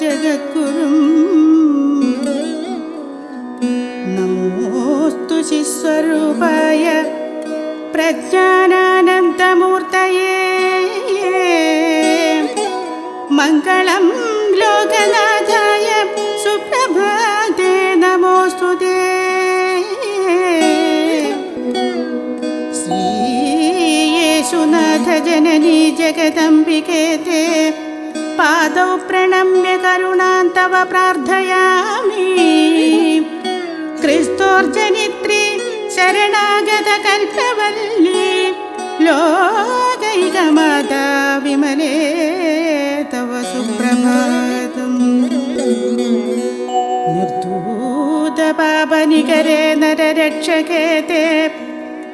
जगद्गुरुं नमोऽस्तु चित्स्वरूपाय प्रज्ञानानन्दमूर्तये मङ्गलं लोकनाथाय सुप्रभाते नमोऽस्तु ते श्रीयेशुनाथ जननी जगदम्बिके ते पादौ प्रणम्य करुणां तव प्रार्थयामि क्रिस्तोर्जनित्री शरणागतकल्पवल्ली लोकैकमाता विमले तव सुप्रभातम् निर्धूतपापनिकरे नररक्षके ते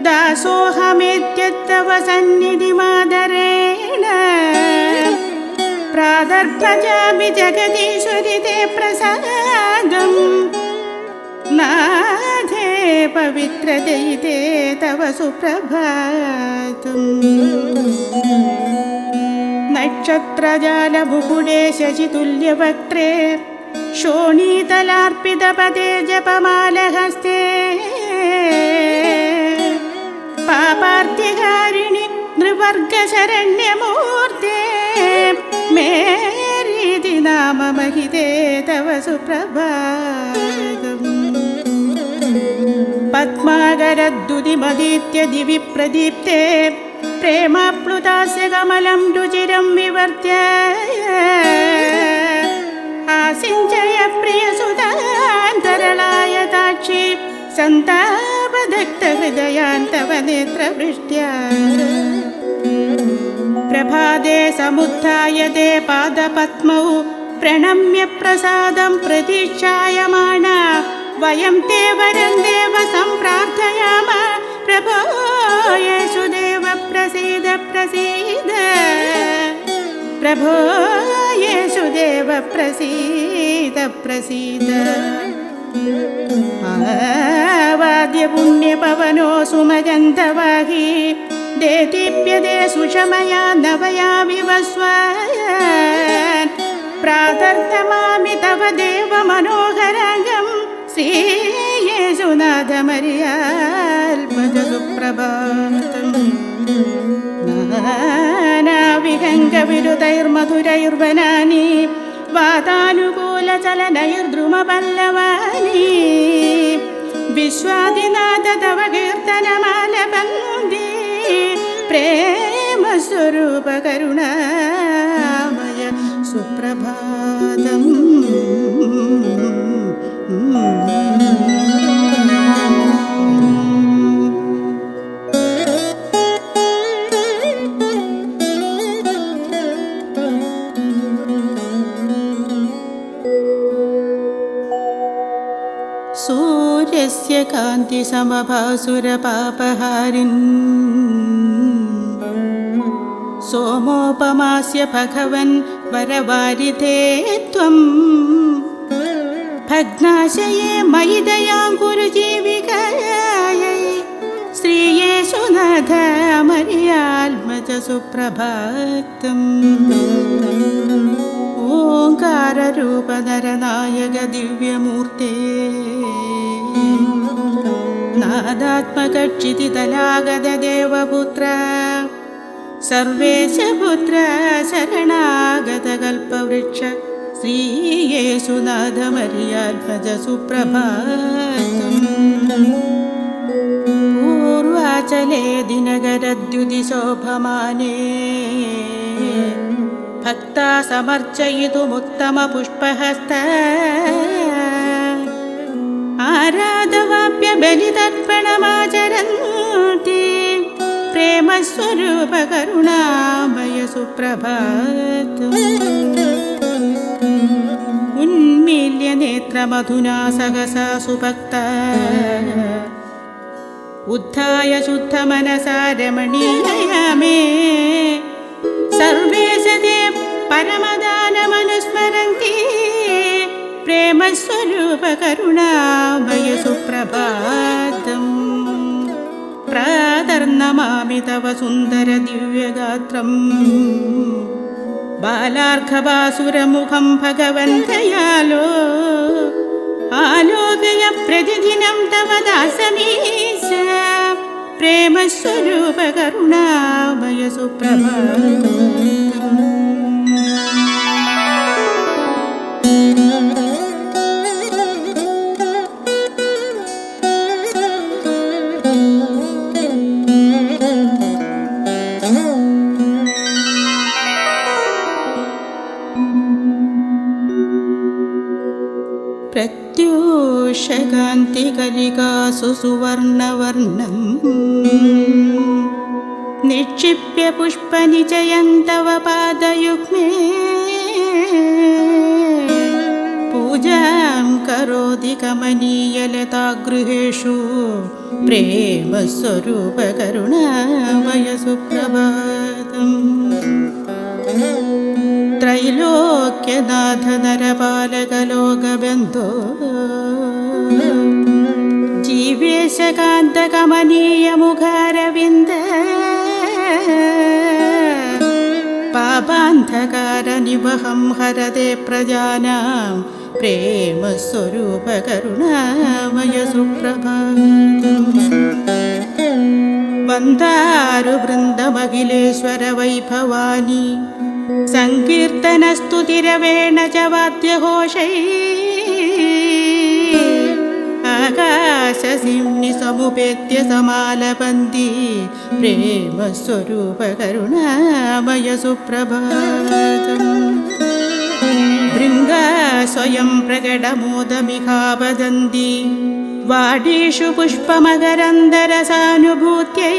दासोऽहमेत्यत्तव सन्निधिमादरेण प्रादर्भजामि जगदीश्वरि ते प्रसादम् नाथे पवित्रदयिते तव सुप्रभातम् नक्षत्रजालमुकुटे शशितुल्यवक्त्रे शोणीतलार्पितपदे जपमालहस्ते पापार्तिहारिणि नृवर्गशरण्यमूर्ते मेरीति नाम महिते तव सुप्रभातम् पद्माकरद्युतिमदीत्य दिवि प्रदीप्ते प्रेमाप्लुतास्य कमलं रुचिरं विवर्त्य आसिञ्चय प्रियसुतान्तरलायताक्षी सन्तापदग्धहृदयान् तव नेत्रवृष्ट्या प्रभाते समुत्थाय ते पादपद्मौ प्रणम्य प्रसादं प्रतीक्षायमाना वयं ते वरं देव सम्प्रार्थयाम प्रभो येशुदेव प्रसीद प्रसीद प्रभो येशुदेव प्रसीद प्रसीद वाद्य पुण्यपवनो सुमजन्तवाही देदीप्यते सुषमया नवया विवस्वान् प्रातर्तमामि तव देव मनोहराङ्गं श्रीयेशुनाथ मर्याल्पज सुप्रभातम् नानाविहङ्गविरुदैर्मधुरैर्वनानि वातानुकूलचलनैर्द्रुमपल्लवानि विश्वादिनाथ तव कीर्तनमालपन्ति प्रेमस्वरूप करुणामय सुप्रभातम् सूर्यस्य कान्ति समभासुरपापहारिन् सोमोपमास्य भगवन् वरवारिधे त्वं भग्नाशये मयि दयां कुरु जीविकायै श्रीयेशुनाथ मर्याल्पज सुप्रभातम् ओङ्काररूपधरनायक दिव्यमूर्ते नादात्मकक्षितितलागत देवपुत्र सर्वेश पुत्र शरणागत कल्पवृक्ष श्रीयेशुनाथ मर्याल्पज सुप्रभातम् पूर्वाचले दिनकरद्युतिशोभमाने भक्ता समर्चयितुमुत्तमपुष्पहस्ता आराधवाप्य बलितर्पणमाचरन्ति प्रेमस्वरूप करुणामय सुप्रभातम् उन्मील्य नेत्रमधुना सहसा सुभक्ता उत्थाय शुद्धमनसा रमणीयया मे सर्वेश ते परमदानमनुस्मरन्ति प्रेमस्वरूप करुणामय सुप्रभातम् प्रातर्नमामि तव सुन्दर दिव्यगात्रम् बालार्घवासुरमुखं भगवन् दयालो आलोकय प्रतिदिनं तव दासमीश प्रेमस्वरूप करुणामय सुप्रभातम्। प्रत्यूषकान्तिकलिकासु सुवर्णवर्णं निक्षिप्य पुष्पनिचयं तव पादयुग्मे पूजां करोति कमनीयलतागृहेषु प्रेमस्वरूप करुणामय सुप्रभातम्। त्रैलोक्यनाथ नरपालकलोकबन्धो जीवेशकान्तकमनीयमुखारविन्द पापान्धकारनिवहं हरते प्रजानां प्रेमस्वरूप करुणामय सुप्रभातम्। वन्दारुवृन्दमखिलेश्वर वैभवानि संकीर्तनस्तुतिरवेण च वाद्यघोषैः आकाशसिंहि समुपेत्य समालपन्ति प्रेमस्वरूप करुणामय सुप्रभातम्। भृङ्गा स्वयं प्रकटमोदमिहा वदन्ति वाडीषु पुष्पमकरन्दरसानुभूत्यै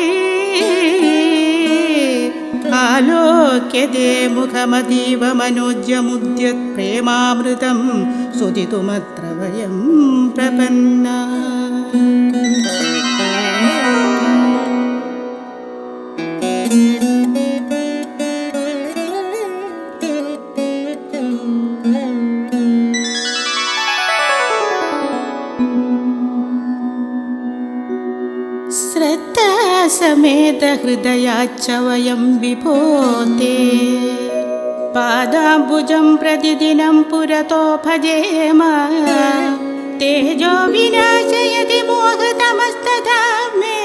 आलोक्यते मुखमतीव मनोज्यमुद्यत् प्रेमामृतं सुदितुमत्र वयं प्रपन्ना। समेत हृदयाच्च वयं विभोते पादाम्बुजं प्रतिदिनं पुरतो भजेम तेजो विनाशयति मोहतमस्तथा मे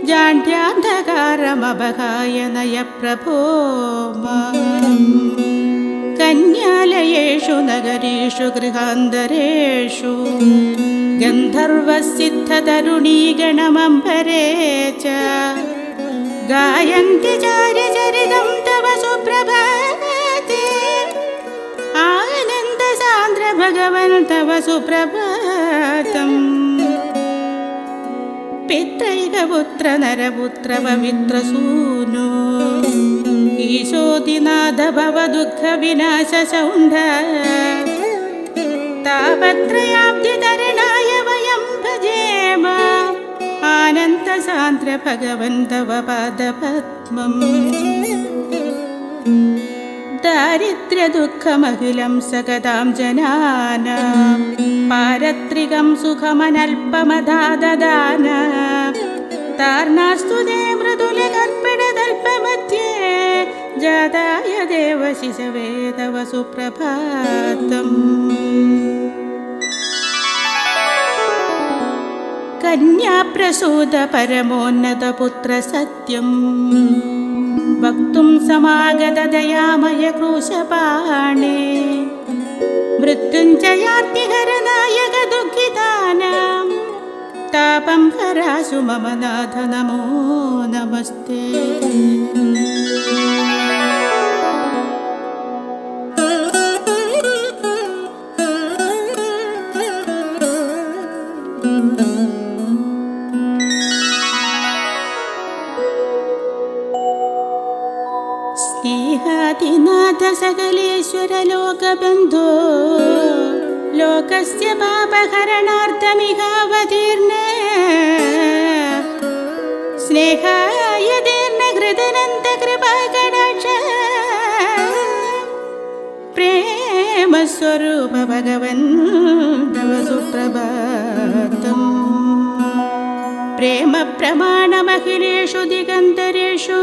जाड्यान्धकारमबहाय नय प्रभो माम्। कन्यालयेषु नगरेषु गृहान्तरेषु गन्धर्वसिद्धतरुणीगणमम्बरे च गायन्ति चार्यचरितं तव सुप्रभाते आनन्दसान्द्र भगवन् तव सुप्रभातम्। पित्रैकपुत्र नरपुत्र पवित्रसूनो ईशोदिनाथ भव दुःखविनाशशौण्ढ तापत्रयाब्धितरणाय वयं भजेम आनन्दसान्द्र भगवन् तव पादपद्मम्। दारिद्र्यदुःखमखिलं सकदां जनानां पारत्रिकं सुखमनल्पमदाददान तार्नास्तु ते मृदुलकर्पणदल्पमध्ये जाताय देव शिशवे तव सुप्रभातम्। कन्याप्रसूत परमोन्नतपुत्र सत्यं वक्तुं समागत दयामय क्रूशपाणे मृत्युञ्जयार्तिहरनायक दुःखितानां तापं हरासु मम नाथ नमो नमस्ते। स्नेहादिनाथ सकलेश्वर लोकबन्धो लोकस्य पापहरणार्थमिहावतीर्ण स्नेहाय दीर्णहृदनन्द कृपाकटाक्ष प्रेमस्वरूप भगवन् तव सुप्रभातम्। प्रेम प्रमाणमखिलेषु दिगन्तरेषु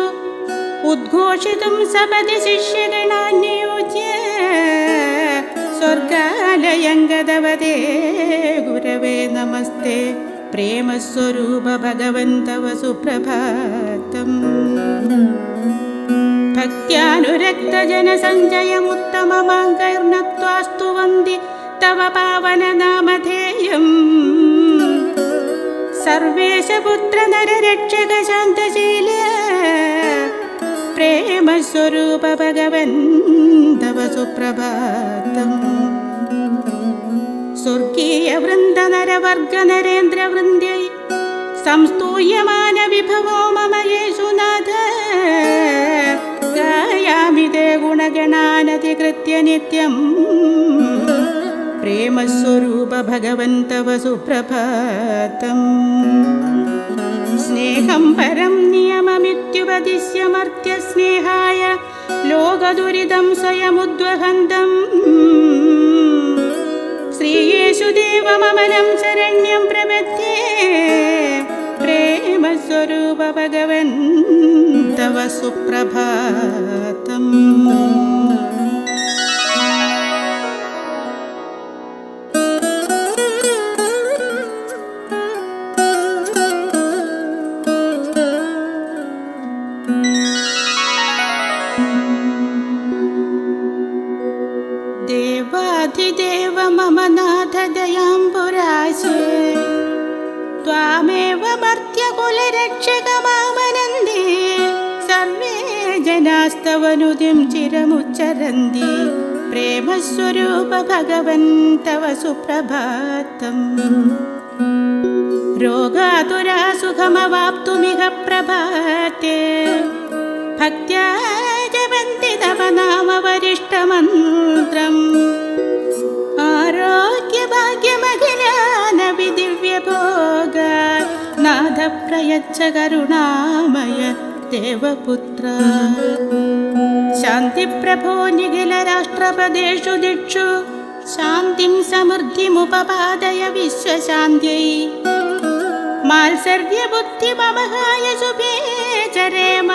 ഉദ്ഘോഷിതും സപതി ശിഷ്യഗണാന്യോജ്യ സ്വർഗാലയംഗതവതേ ഗുരവേ നമസ്തേ പ്രേമസ്വരൂപ ഭഗവൻ തവ സുപ്രഭാതം. ഭക്ത്യാനുരക്തജനസഞ്ജയമുത്തമമാങ്കൈർനത്വാസ്തു വന്ദി തവ പാവനനാമധേയം. സർവേശപുത്ര നരരക്ഷക ശാന്തശീല പ്രേമസ്വരൂപ ഭഗവൻ തവ സുപ്രഭാതം. സ്വർഗീയ വൃന്ദ നരവർഗ നരേന്ദ്ര വൃന്ദൈ സംസ്തൂയമാന വിഭവോ മമ യേശുനാഥ. ഗായാമി തേ ഗുണഗണാനധികൃത്യ നിത്യം പ്രേമസ്വരൂപ ഭഗവൻ തവ സുപ്രഭാതം. സ്നേഹം പരം നിയമമിത്യുപദിശ്യ മർത്യ സ്നേഹായ ലോകദുരിതം സ്വയമുദ്വഹന്തം. ശ്രീയേശുദേവമമലം ശരണ്യം പ്രപദ്യേ പ്രേമസ്വരൂപ ഭഗവൻ തവ സുപ്രഭാതം. ദേവാധിദേവ മമ നാഥ ദയാംബുരാശേ ത്വാമേവ മർത്യകുലരക്ഷക മാമനന്ദേ. സർവേ ജനാസ്തവനുദിം ചിരമുച്ചരന്തി പ്രേമസ്വരൂപ ഭഗവൻ തവ സുപ്രഭാതം. രോഗാതുരാ സുഖമവാപ്തുമിഹ പ്രഭാതേ ഭക്ത്യാ ജപന്തി തവ നാമ വരിഷ്ഠമന്ത്രം. ആരോഗ്യഭാഗ്യമഖിലാനപി ദിവ്യഭോഗ നാഥ പ്രയച്ഛ കരുണാമയ ദേവപുത്ര. ശാന്തിപ്രഭോ നിഖില രാഷ്ട്രപദേശു ദിക്ഷു ശാന്തിം സമൃദ്ധിമുപപാദയ വിശ്വശാന്ത്यै. മാത്സര്യബുദ്ധിമമഹായ ശുഭേ ചരേമ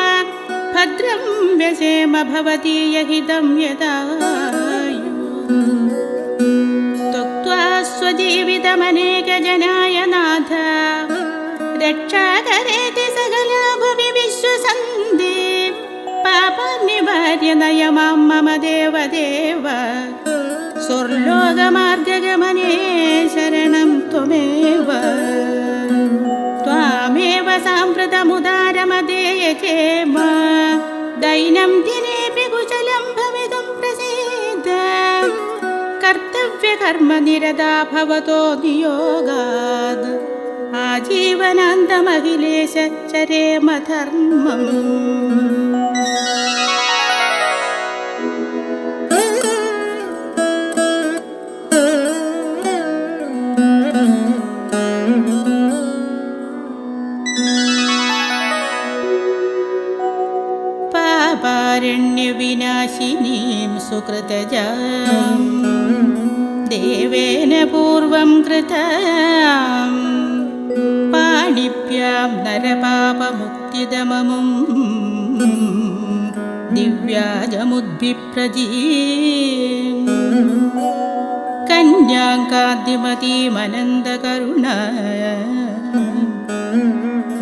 ഭദ്രം വ്യസേമ ഭവതീയ ഹിതം യദായു. ത്വക്ത്വാ സ്വജീവിതമനേകജനായ നാഥ രക്ഷാകരേതി സകലാ ഭുവി വിശ്വസന്ദേ. പാപനിവാര്യ നയ മാം മമ ദേവദേവ സ്വർലോകമാർഗഗമനേ ശരണം ത്വമേവ. ത്വാമേവ സാമ്പ്രതമുദാരമദേയചേമ ദൈനം ദിനേപി കുശലം ഭവിതും പ്രസീദ. കർത്തവ്യകർമ്മ നിരതാ ഭവതോ നിയോഗാദ് ആജീവനാന്തമഖിലേശ ചരേമ ധർമ്മം. പാപാരണ്യവിനാശിനീം സുകൃതജാം ദേവേന പൂർവം കൃതാം പാണിഭ്യാം നരപാപമുക്തിദമമും ദിവ്യാജമുദ്ഭിപ്രജീം. കന്യാം കാന്തിമതീമനന്തകരുണ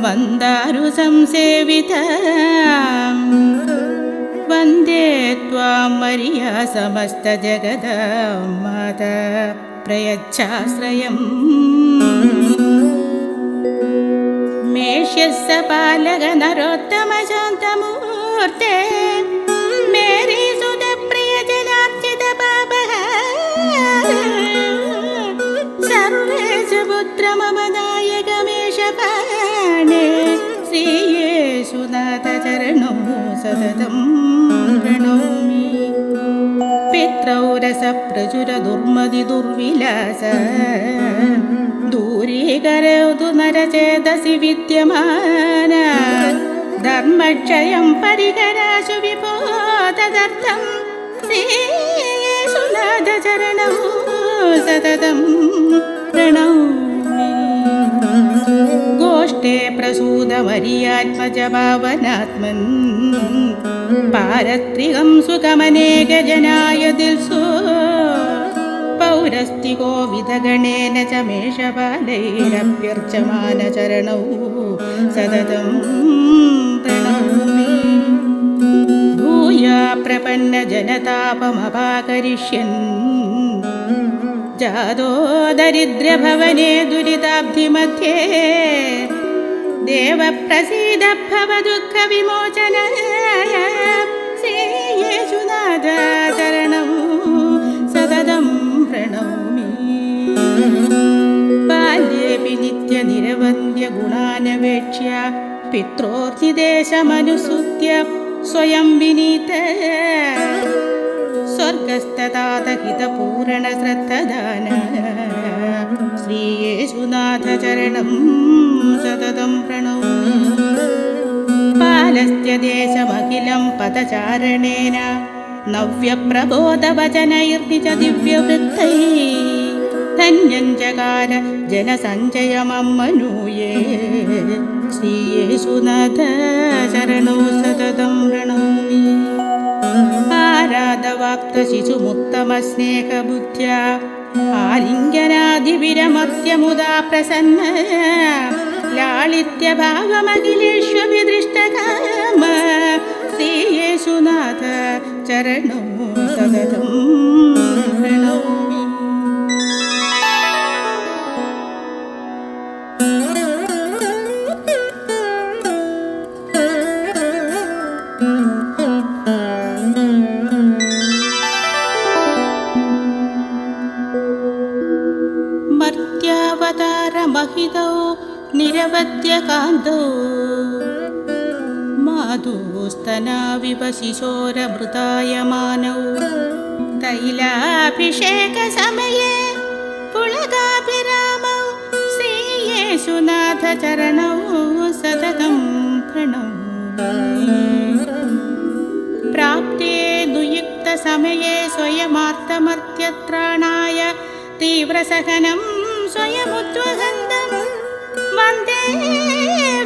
വന്ദാരു സംസേവിതാം. വന്ദേ ത്വാം മരിയാ സമസ്ത ജഗദാം മാതാ പ്രയച്ഛാശ്രയം. മേഷ്യസ്സ പാലക നരോത്തമ ശാന്തമൂർത്തേ മേരീ സുത പ്രിയജനാർച്ചിത പാപഃ. സർവേഷ പുത്ര മമ നായകമേഷ പാണേ ശ്രീയേശുനാഥ ചരണോ സതതം പ്രണോമി. പിത്രൗ രസപ്രചുര ദുർമതി ദുർവിലാസ ദൂരീകരോതു നരചേതസി വിദ്യമാന. ധർമ്മക്ഷയം പരിഹരാശു വിഭോ തദർത്ഥം ശ്രീയേശുനാഥ ചരണോ സതതം പ്രണോമി. गोष्ठे प्रसूदमर्यात्मजभावनात्मन् पारत्रिकं सुखमनेकजनाय दिल्सु पौरस्तिको विधगणेन च मेषपालैरभ्यर्चमानचरणौ सततं प्रणौमि भूया प्रपन्नजनतापमपाकरिष्यन् जातो दरिद्रभवने दुरिताब्धिमध्ये देवप्रसीद भवदुःखविमोचनाय श्रीयेशुनाथ चरणं सततं प्रणौमि बाल्येऽपि नित्यनिरवन्द्यगुणानवेक्ष्य पित्रोर्निदेशमनुसृत्य स्वयं विनीत स्वर्गस्थतातहितपूरणश्रद्धदान श्रीयेशुनाथचरणं सततं प्रणौमि पालस्य देशमखिलं पदचारणेन नव्यप्रबोधवचनैर्निज दिव्यवृत्तैः धन्यं जगार जनसञ्चयमम्मनूये श्रीयेशुनाथचरणौ सततं प्रणौमि आराधवाप्तशिशुमुत्तमस्नेहबुद्ध्या आलिङ्गनादिविरमत्यमुदा प्रसन्न लालित्यभावमखिलेष्वभिदृष्टकाम श्रीयेशुनाथ चरणौ सततं प्रणौमि मर्त्यावतारमहितौ निरवध्यकान्तौ माधुस्तनाविवशिशोरमृतायमानौ तैलाभिषेकसमये पुलकाभिरामौ श्रीयेशुनाथचरणौ सततं प्रणौमि प्राप्ते दुयुक्तसमये स्वयमार्तमर्त्यत्राणाय तीव्रसहनं स्वयमुद्वहन्तं वन्दे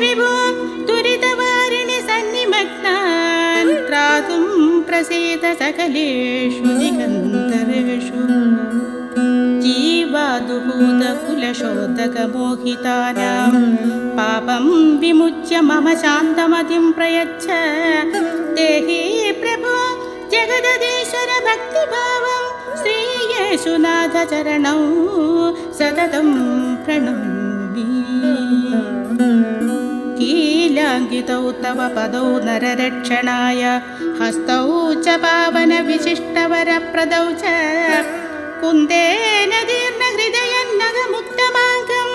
विभुं दुरितवारिणि सन्निमग्नान् त्रातुं प्रसीद सकलेषु दिगन्तरेषु जीवादुभूतकुलशोधकमोहितानां पापं विमुच्य मम शान्तमतिं प्रयच्छ देहि प्रभो जगदधीश्वर भक्तिभावं श्रीयेशुनाथचरणौ सततं प्रणौमि कीलाङ्कितौ तव पदौ नररक्षणाय हस्तौ च पावनविशिष्टवरप्रदौ च कुन्देन दीर्णहृदयन्नगमुक्तमार्गं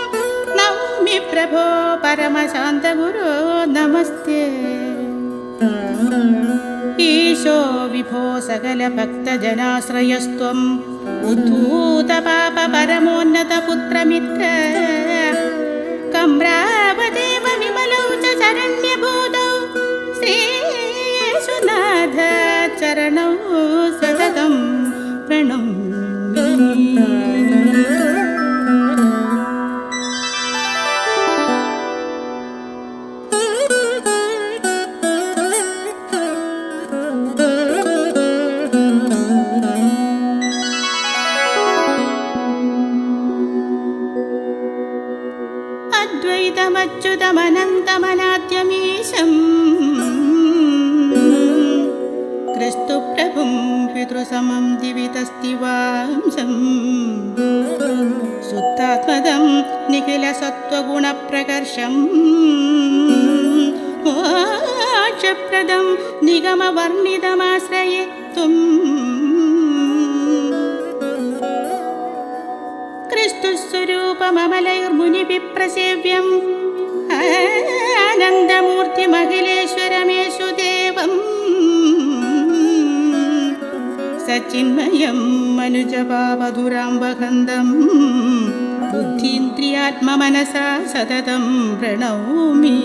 नौमि प्रभो परमशान्तगुरो नमस्ते ईशो विभो सकलभक्तजनाश्रयस्त्वम् उद्धूतपापपरमोन्नतपुत्रमित्र कम्रावदेव विमलौ च शरण्यभूतौ श्रीयेशुनाथ चरणौ सततं प्रणौमि अद्वैतमच्युतमनन्तमनाद्यमीशं क्रिस्तुप्रभुं पितृसमं दिवितस्तिवांशं शुद्धात्मदं निखिलसत्त्वगुणप्रकर्षं मोक्षप्रदं निगमवर्णितमाश्रयेत्तुं क्रिस्तुस्वरूपममलैर्मुनिभिः आनन्दमूर्तिमखिलेश्वरमेषु देवं सचिन्मयं मनुजपावधुराम्बकन्दं बुद्धीन्द्रियात्ममनसा सततं प्रणौमि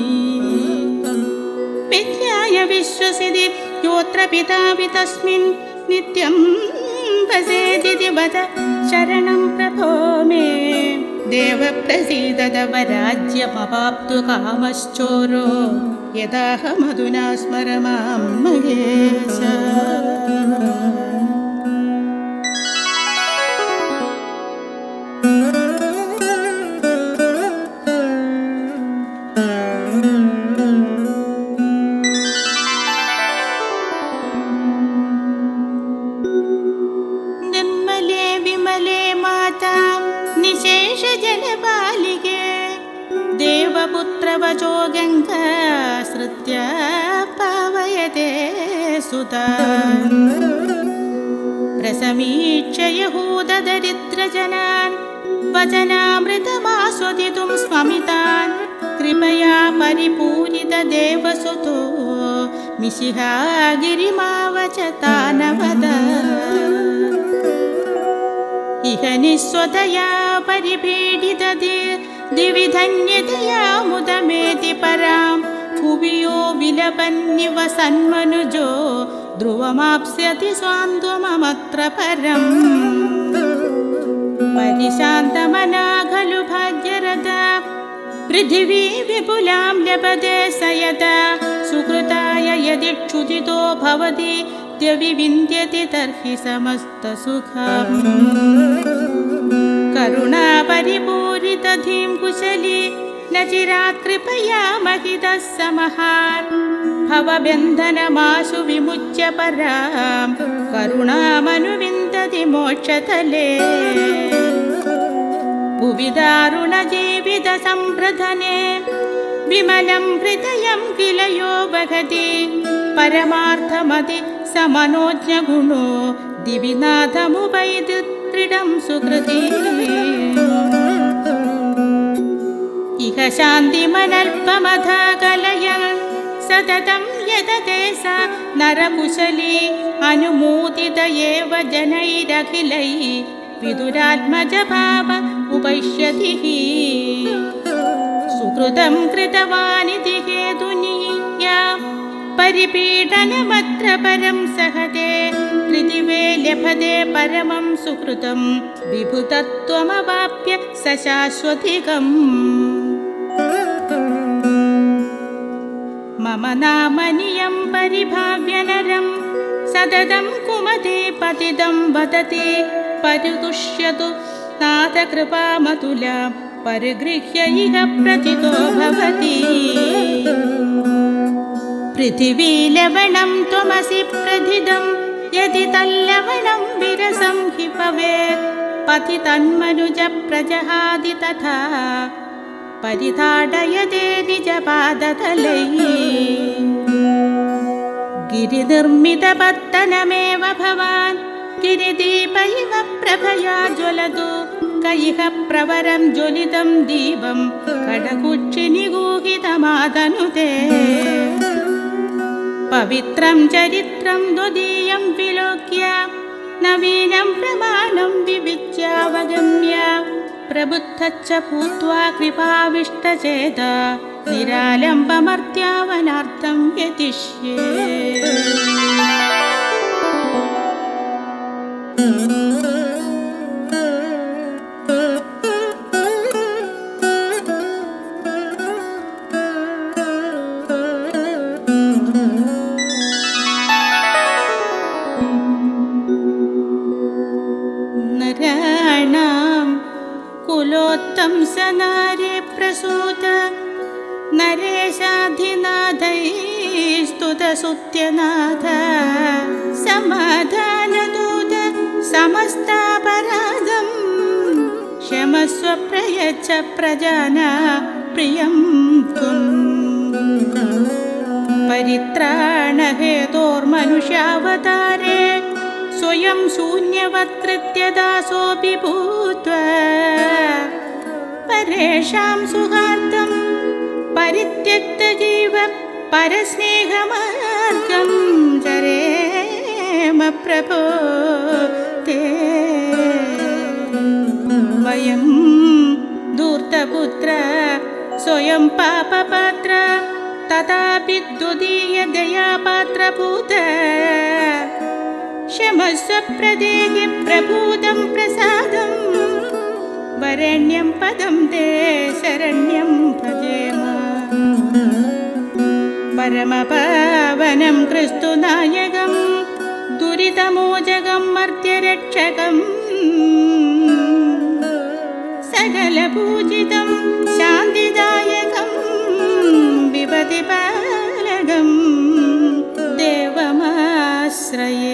विज्ञाय विश्वसिद्धि योऽत्र पितापि तस्मिन् नित्यं वसेदिति वद शरणं प्रभो मे देव प्रसीद तव राज्यमवाप्तु कामश्चोरो यदाहमधुना स्मर मां महेश। निर्मले विमले माता निशेष जनपालिके देवपुत्रवचो गङ्गा श्रुत्या पावयते सुता। प्रसमीक्ष्य यहूददरिद्रजनान् वचनामृतमास्वदितुं स्वमितान् कृपया परिपूरितदेवसुतो मिशिहागिरिमावच तानवद। इह निःस्वतया परिपीडितदे दिवि धन्यतया मुदमेति परां भुवि यो विलपन्निवसन्मनुजो ध्रुवमाप्स्यति स्वान्त्वमत्र परम्। परिशान्तमना खलु भाग्यरता पृथिवी विपुलां लभते स यदा सुकृताय यदि क्षुधितो भवति विविन्द्यति तर्हि समस्तसुखम्। करुणा परिपूरितधिं कुशली न चिरात् कृपया महितः समहान् भवबन्धनमाशु विमुच्य परां करुणामनुविन्दति मोक्षतले। भुवि दारुणजीवितसम्प्रधने विमलं हृदयं किल यो वहति परमार्थमति समनोज्ञगुणो दिवि नाथमुपैति दृढं सुकृती। इह शान्तिमनल्पमथा कलयन् सततं यदते स नरकुशली अनुमोदित एव जनैरखिलैः विदुरात्मजभाव उपैष्यति हि। सुकृतं कृतवानिति हेतुनीया परिपीडनमत्र परं सहते पृथिवे लभते परमं सुकृतं विभुतत्वमवाप्य स शाश्वतिकम्। मम नामनियं परिभाव्य नरं सततं कुमते पतितं वदति परितुष्यतु नाथ कृपामतुला परिगृह्य इह प्रतितो भवति। पृथिवी लवणं त्वमसि प्रथितं यदि तल्लवणं विरसं हि भवेत् पथि तन्मनुज प्रजहाति तथा परिताडयते निजपादतलैः। गिरिनिर्मितपत्तनमेव भवान् गिरिदीप इव प्रभया ज्वलतु कैः प्रवरं ज्वलितं दीपं खड्गुच्छिनिगूहितमादनुते। पवित्रं चरित्रं द्वितीयं विलोक्य नवीनं प्रमाणं विविच्यावगम्य प्रबुद्धश्च भूत्वा कृपाविष्टचेता निरालम्बमर्त्यावनार्थं यतिष्ये। नराणां कुलोत्तम स नारे प्रसूत नरेशाधिनाथैस्तुतसुत्यनाथ समाधानदूत समस्तापराधं क्षमस्व प्रयच्छ प्रजाना प्रियं त्वम्। परित्राणहेतोर्मनुष्यावतारे स्वयं शून्यवत्कृत्य दासोऽपि भूत्वा परेषां सुखार्थं परित्यक्तजीव परस्नेहमार्गं चरेम प्रभो ते। वयं धूर्तपुत्र स्वयं पापपात्र तथापि द्वितीयदयापात्रभूत क्षमस्व प्रदेहि प्रभूतं प्रसादं വരണ്യം പദം തേ ശരണ്യം ഭജേമ. പരമപാവനം ക്രിസ്തുനായകം ദുരിതമോചകം മർത്യരക്ഷകം സകലപൂജിതം ശാന്തിദായകം വിപതിപാലകം ദേവമാശ്രയേ.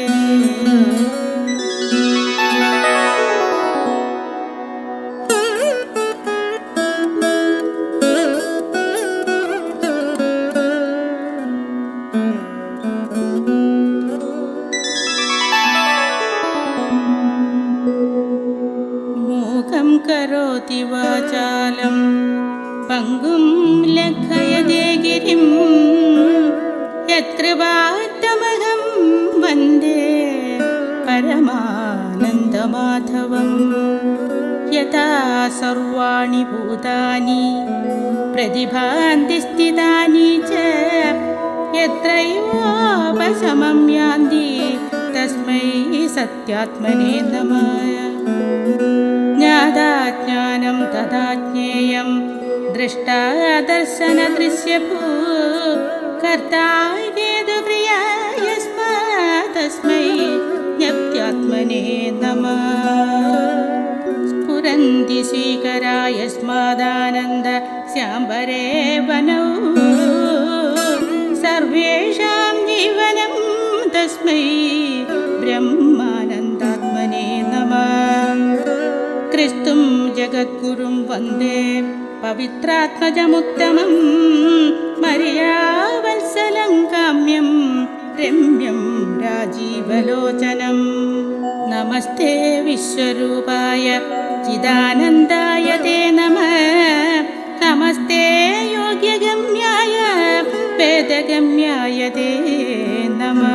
കരോതി വാചാലം പങ്കും ലഘയതേ ഗിരിം യത്കൃപാത്തമഹം വന്ദേ പരമാനന്ദമാധവം. യഥാ സർവാണി ഭൂതാനി പ്രതിഭാന്തി സ്ഥിതാനി ച യത്രൈവോപശമം യാന്തി തസ്മൈ സത്യാത്മനേ നമഃ. ജ്ഞാതാജ്ഞാനം തഥാ ജ്ഞേയം ദൃഷ്ടാ ദർശന ദൃശ്യഭൂ കർത്താ ഹേതു പ്രിയാ യസ്മാത് തസ്മൈ ജ്ഞപ്ത്യാത്മനേ നമഃ. സ്ഫുരന്തി ശ്രീകരാ യസ്മാദാനന്ദ ശ്യാംബരേ വനൗ സർവേഷാം ജീവനം തസ്മൈ ബ്രഹ്മാനന്ദാത്മനേ നമഃ. ക്രിസ്തും ജഗദ്ഗുരും വന്ദേ പവിത്രാത്മജമുത്തമം മര്യാവത്സലം കാമ്യം രമ്യം രാജീവലോചനം. നമസ്തേ വിശ്വരൂപായ ചിദാനന്ദായ തേ നമഃ. നമസ്തേ യോഗ്യഗമ്യായ വേദഗമ്യായ തേ നമഃ.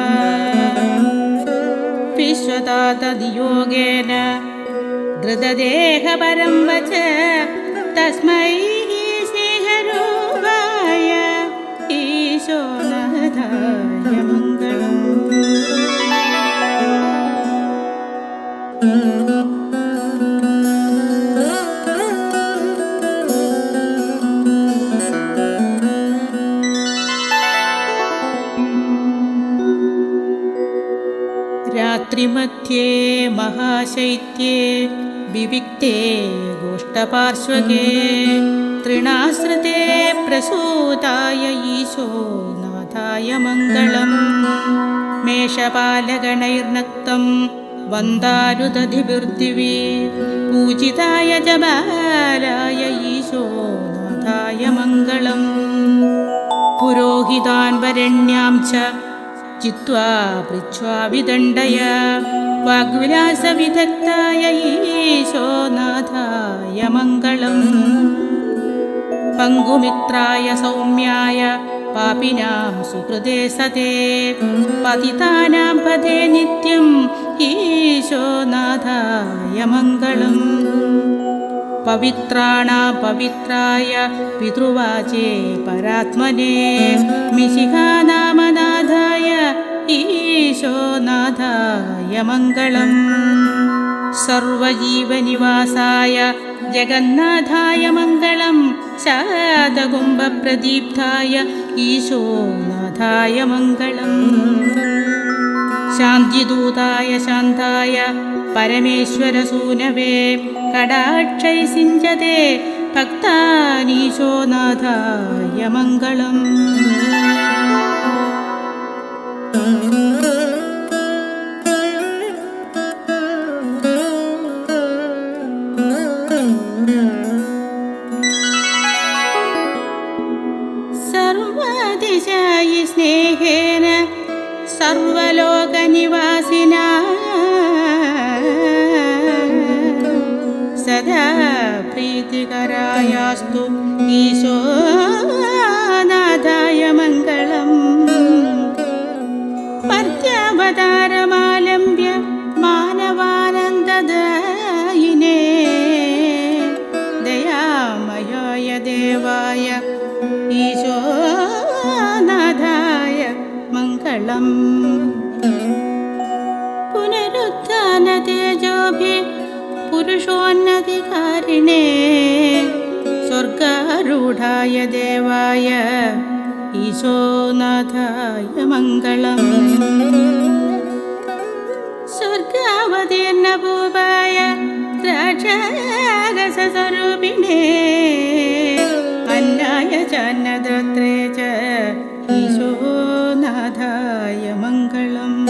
വിശ്വതാതദ്യോഗേന ധൃതദേഹപരം വച തസ്മൈ സ്നേഹരൂപായ ഈശോനാഥായ മംഗളം. രാത്രിമധ്യേ മഹാശൈത്യേ വിവിക്തേ ഗോഷ്ടപാർശ്വകേ തൃണാശ്രിതേ പ്രസൂതായ ഈശോ നാഥായ മംഗളം. മേഷപാലഗണൈർനക്തം വന്ദാരുദധിഭിർദിവി പൂജിതായ ജബാലായ ഈശോ നാഥായ മംഗളം. പുരോഹിതാൻ വരണ്യാം ച ചിത്വാ പൃച്ഛ്വാ വിദണ്ഡയ വാഗ്വിലാസവിദഗ്ധായ ഈശോനാഥായ മംഗളം. പങ്കുമിത്രായ സൗമ്യായ പാപിനാം സുഹൃദേ സതേ പതിതാനാം പദേ നിത്യം ഈശോനാഥായ മംഗളം. പവിത്രാണാം പവിത്രായ പിതൃവാചേ പരാത്മനേ മിശിഹാനാമനാഥായ ഈശോനാഥായ മംഗളം. സർവജീവനിവാസായ ജഗന്നാഥായ മംഗളം. ശാതകുംഭപ്രദീപ്തായ ഈശോനാഥായ മംഗളം. ശാന്തിദൂതായ ശാന്തായ പരമേശ്വരസൂനവേ കടാക്ഷൈ സിഞ്ചതേ ഭക്താനീശോനാഥായ മംഗളം. സർവദിശായി സ്നേഹേന സർവലോകനിവാസിനാ സദാ പ്രീതികരായാസ്തു ഈശോനാഥായ മംഗളം. പര്യാവതാരമാലംബ്യ മാനവാനന്ദദായിനേ ദയാമയായ ദേവായ ഈശോനാഥായ മംഗളം. പുനരുത്ഥാനതേജോഭിः पुरुषोन्नतिकारिणे स्वर्गारूढाय देवाय ईशोनाथाय मङ्गलम् स्वर्गावतीर्णभूपाय द्राक्षारसस्वरूपिणे अन्नाय च अन्नदात्रे च ईशोनाथाय मङ्गलम्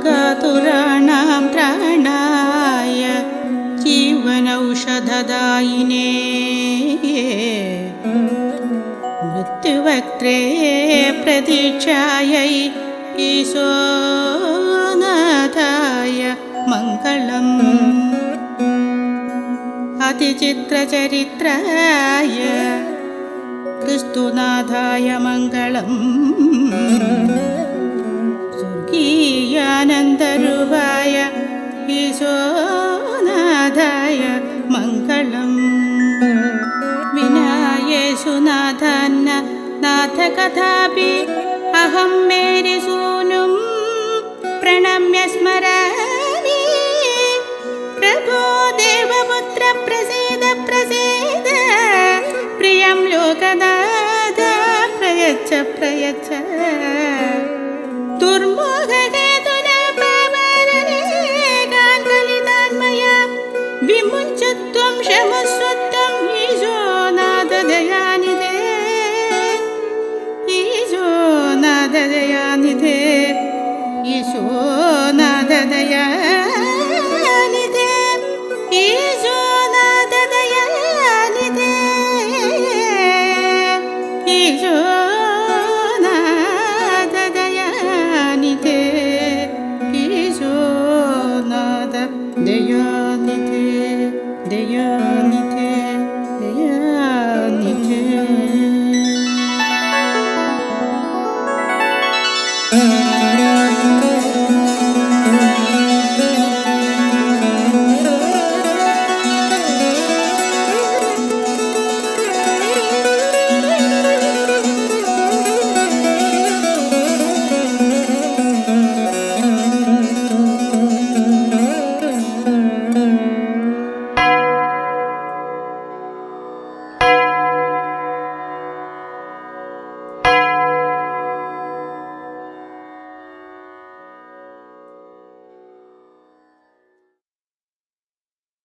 रोगातुराणां त्राणाय जीवनौषधदायिने मृत्युवक्त्रे प्रतीक्षायै ईशोनाथाय मङ्गलम् अतिचित्रचरित्राय क्रिस्तुनाथाय मङ्गलम् स्वर्गीयानन्दरूपाय ईशोनाथाय मङ्गलम् विना येशुनाथान्न नाथ कथापि अहं मेरिसूनुं प्रणम्य स्मरामि प्रभो देवपुत्र प्रसीद प्रसीद प्रियं लोकदाता प्रयच्छ प्रयच्छ दुर्मोहहेतुना पावननेकान् कलितान् मया विमुञ्च त्वं क्षमस्व त्वं ईशोनाथ दयानिधे ईशोनाथ दयानिधे ईशोनाथ दयानिधे ईशोनाथ दयानिधे ईशोनाथ दयानिधे ईशोनाथ दयानिधे दयानिधे दयानिधे